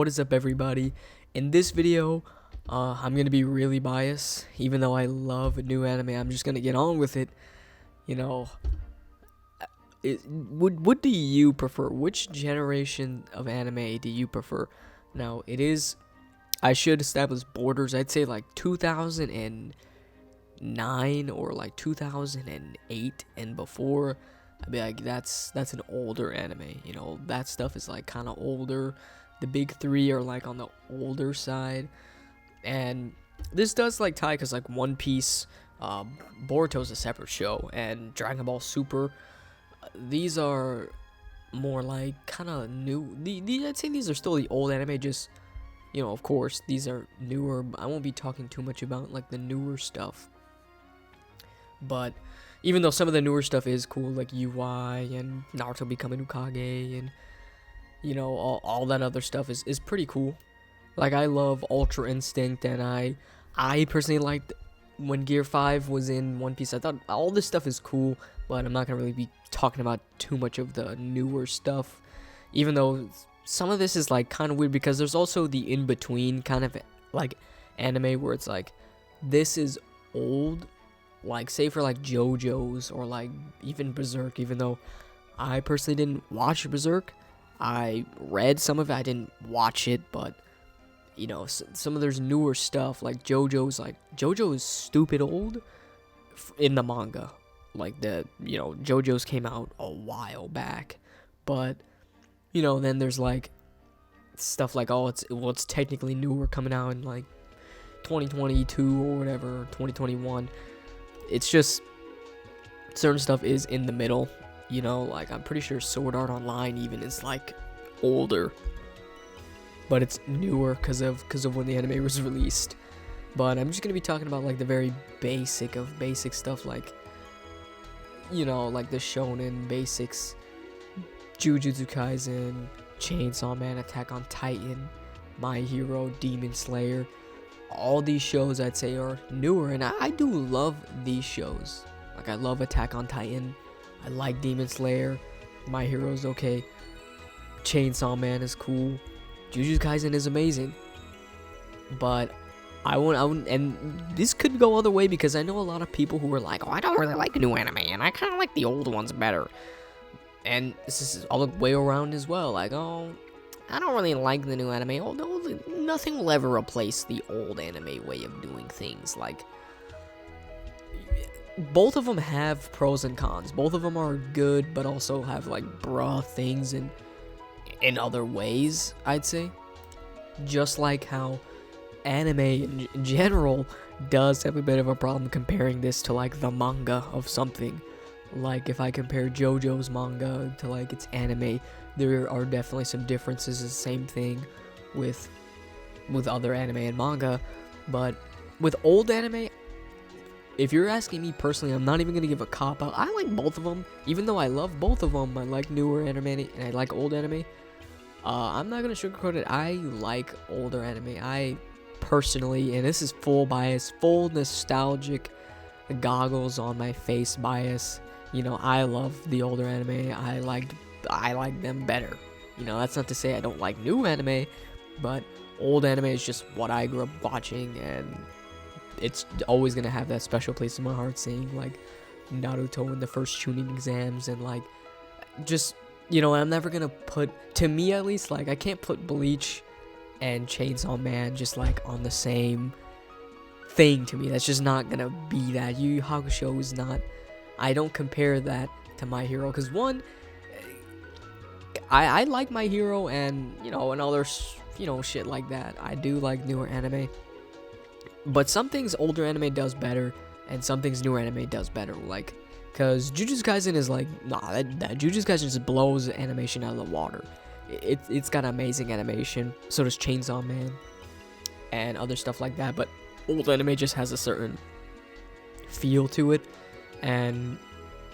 What is up, everybody? In this video, I'm gonna be really biased. Even though I love new anime, I'm just gonna get on with it. You know, what do you prefer? Which generation of anime do you prefer? Now, I should establish borders. I'd say like 2009 or like 2008 and before. I'd be like, that's an older anime. You know, that stuff is like kind of older. The big three are like on the older side, and this does like tie because like One Piece, Boruto's a separate show, and Dragon Ball Super. These are more like kind of new. I'd say these are still the old anime, just, you know, of course these are newer. I won't be talking too much about like the newer stuff, but even though some of the newer stuff is cool, like UI and Naruto becoming Ukage and, you know, all that other stuff is pretty cool. Like, I love Ultra Instinct, and I personally liked when Gear 5 was in One Piece. I thought all this stuff is cool, but I'm not gonna really be talking about too much of the newer stuff, even though some of this is like kind of weird because there's also the in-between kind of like anime where it's like, this is old, like say for like JoJo's or like even Berserk. Even though I personally didn't watch Berserk, I read some of it. I didn't watch it, but you know, some of there's newer stuff like JoJo is stupid old in the manga. Like JoJo's came out a while back, but you know, then there's like stuff like, it's technically newer, coming out in like 2022 or whatever, 2021. It's just certain stuff is in the middle, you know, like I'm pretty sure Sword Art Online even is like older, but it's newer because of when the anime was released. But I'm just gonna be talking about like the very basic of basic stuff, like, you know, like the shonen basics: Jujutsu Kaisen, Chainsaw Man, Attack on Titan, My Hero, Demon Slayer. All these shows I'd say are newer, and I do love these shows. Like, I love Attack on Titan, I like Demon Slayer, My Hero's okay, Chainsaw Man is cool, Jujutsu Kaisen is amazing. But I wouldn't, and this could go other way because I know a lot of people who are like, oh, I don't really like new anime, and I kind of like the old ones better. And this is all the way around as well. Like, oh, I don't really like the new anime, although nothing will ever replace the old anime way of doing things. Like, both of them have pros and cons. Both of them are good, but also have like bruh things in other ways, I'd say. Just like how anime in general does have a bit of a problem comparing this to like the manga of something. Like, if I compare JoJo's manga to like its anime, there are definitely some differences. The same thing with other anime and manga. But with old anime, if you're asking me personally, I'm not even gonna give a cop out. I like both of them, even though I love both of them. I like newer anime and I like old anime. I'm not gonna sugarcoat it. I like older anime. I personally, and this is full bias, full nostalgic goggles on my face bias. You know, I love the older anime. I like them better. You know, that's not to say I don't like new anime, but old anime is just what I grew up watching, and it's always gonna have that special place in my heart, seeing like Naruto in the first Chunin exams, and like, just, you know, I'm never gonna put, to me at least, like, I can't put Bleach and Chainsaw Man just like on the same thing. To me, that's just not gonna be that. Yu Yu Hakusho is not, I don't compare that to My Hero, because one, I like My Hero, and, you know, and other, you know, shit like that. I do like newer anime, but some things older anime does better, and some things newer anime does better. Like, because Jujutsu Kaisen is like, that Jujutsu Kaisen just blows animation out of the water. It's got amazing animation. So does Chainsaw Man and other stuff like that. But old anime just has a certain feel to it, and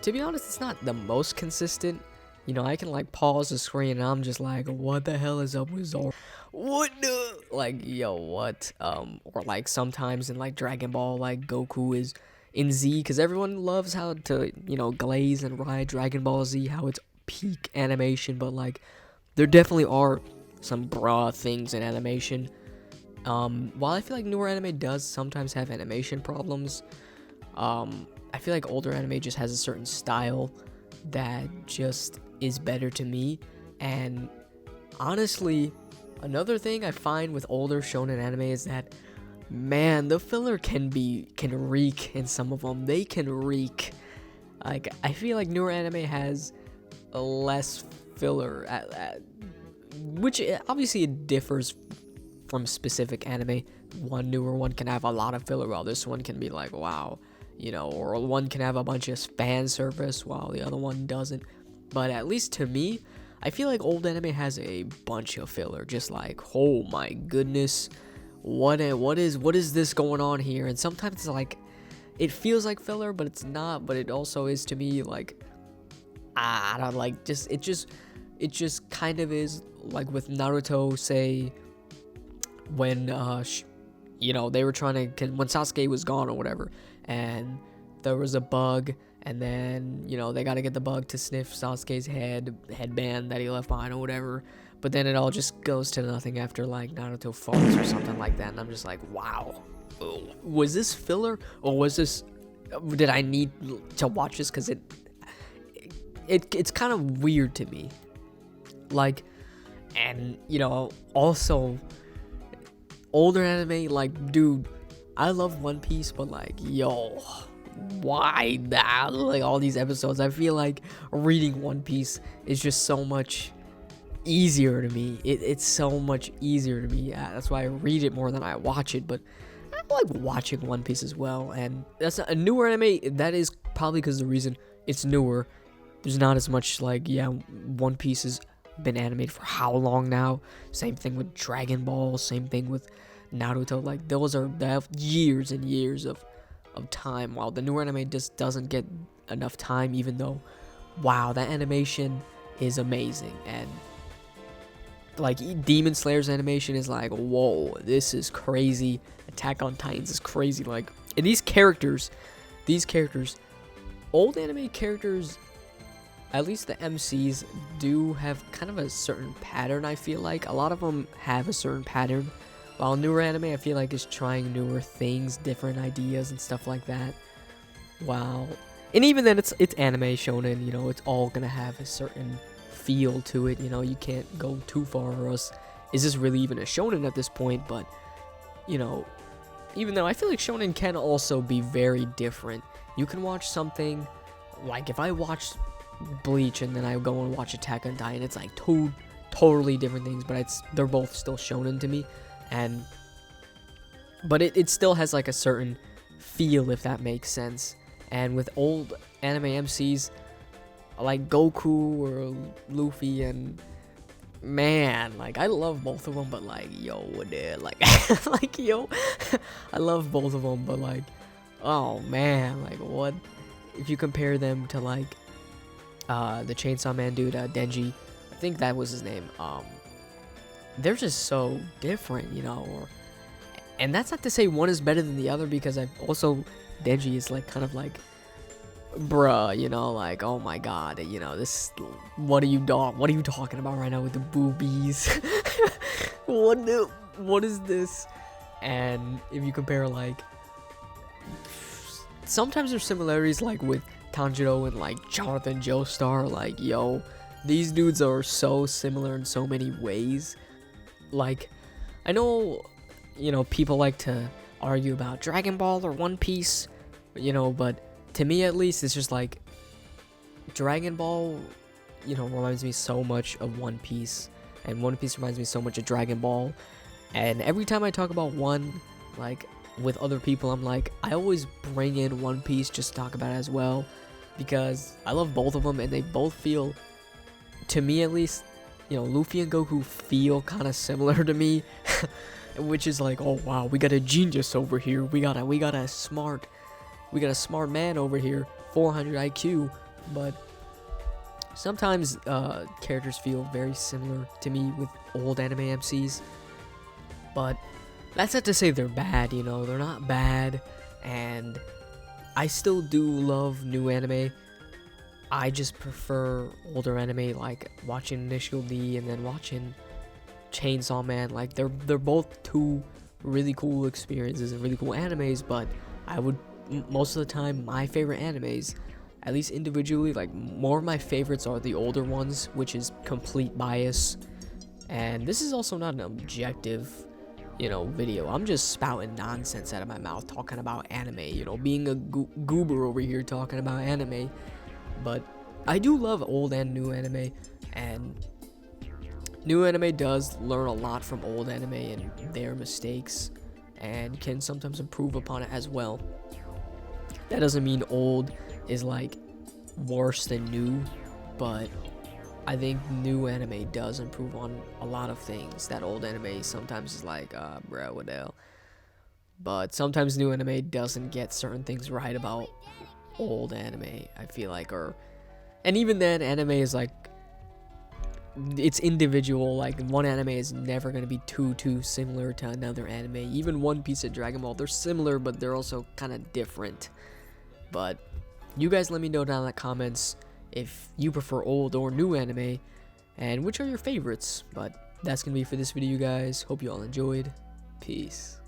to be honest, it's not the most consistent. You know, I can like pause the screen and I'm just like, what the hell is up with Zoro? What the, like, yo, what? Or like sometimes in like Dragon Ball, like Goku is in Z, because everyone loves how to, you know, glaze and ride Dragon Ball Z, how it's peak animation, but like there definitely are bruh things in animation. While I feel like newer anime does sometimes have animation problems, I feel like older anime just has a certain style that just is better to me. And honestly, another thing I find with older shonen anime is that, man, the filler can reek in some of them. They can reek. Like, I feel like newer anime has less filler, which obviously it differs from specific anime. One newer one can have a lot of filler, while this one can be like, wow, or one can have a bunch of fan service while the other one doesn't. But at least to me, I feel like old anime has a bunch of filler, just like, oh my goodness, what is this going on here? And sometimes it's like, it feels like filler, but it's not. But it also is to me like, I don't like, it just kind of is. Like with Naruto, say, when they were trying to, when Sasuke was gone or whatever, and there was a bug, and then they got to get the bug to sniff Sasuke's headband that he left behind or whatever, but then it all just goes to nothing after like Naruto falls or something like that. And I'm just like, wow, was this filler, or did I need to watch this? Because it's kind of weird to me, like. And also older anime, like, dude, I love One Piece, but like, yo, why that? Like, all these episodes, I feel like reading One Piece is just so much easier to me. It's so much easier to me. That's why I read it more than I watch it. But I like watching One Piece as well. And that's a newer anime. That is probably because the reason it's newer. There's not as much like, One Piece is been animated for how long now? Same thing with Dragon Ball, same thing with Naruto. Like, they have years and years of time, while the newer anime just doesn't get enough time, even though, wow, that animation is amazing. And like Demon Slayer's animation is like, whoa, this is crazy. Attack on Titans is crazy. Like, and these characters, old anime characters, at least the MCs, do have kind of a certain pattern. I feel like a lot of them have a certain pattern, while newer anime, I feel like, is trying newer things, different ideas and stuff like that. Wow. And even then, it's anime shonen, it's all gonna have a certain feel to it. You can't go too far, or else is this really even a shonen at this point? But even though I feel like shonen can also be very different. You can watch something like, if I watch Bleach and then I go and watch Attack on Titan, it's like two totally different things, but they're both still shonen to me. But it still has like a certain feel, if that makes sense. And with old anime MCs like Goku or Luffy, and man, like, I love both of them, but like, yo, dude, like, like, yo, I love both of them, but like, oh man, like, what if you compare them to like the Chainsaw Man dude, Denji, I think that was his name. They're just so different, and that's not to say one is better than the other, because Denji is like kind of like, bruh, like, oh my god, this, what are you talking about right now with the boobies? what is this? And if you compare, like, sometimes there's similarities, like with Tanjiro and like Jonathan Joestar. Like, yo, these dudes are so similar in so many ways. Like, I know, people like to argue about Dragon Ball or One Piece, but to me at least, it's just like Dragon Ball, reminds me so much of One Piece, and One Piece reminds me so much of Dragon Ball. And every time I talk about one, like, with other people, I'm like, I always bring in One Piece just to talk about it as well, because I love both of them, and they both feel, to me at least, Luffy and Goku feel kind of similar to me, which is like, oh wow, we got a genius over here, we got a smart man over here, 400 IQ, but sometimes characters feel very similar to me with old anime MCs, but that's not to say they're bad, they're not bad, and I still do love new anime. I just prefer older anime, like watching Initial D and then watching Chainsaw Man. Like they're both two really cool experiences and really cool animes, but I would most of the time my favorite animes, at least individually, like more of my favorites are the older ones, which is complete bias. And this is also not an objective, video. I'm just spouting nonsense out of my mouth talking about anime, being a goober over here talking about anime. But I do love old and new anime, and new anime does learn a lot from old anime and their mistakes, and can sometimes improve upon it as well. That doesn't mean old is like worse than new, but I think new anime does improve on a lot of things that old anime sometimes is like, bro, what the hell. But sometimes new anime doesn't get certain things right about old anime, I feel like, and even then, anime is like, it's individual. Like one anime is never going to be too similar to another anime. Even One Piece and Dragon Ball, they're similar, but they're also kind of different. But you guys let me know down in the comments if you prefer old or new anime, and which are your favorites. But that's going to be for this video, guys. Hope you all enjoyed. Peace.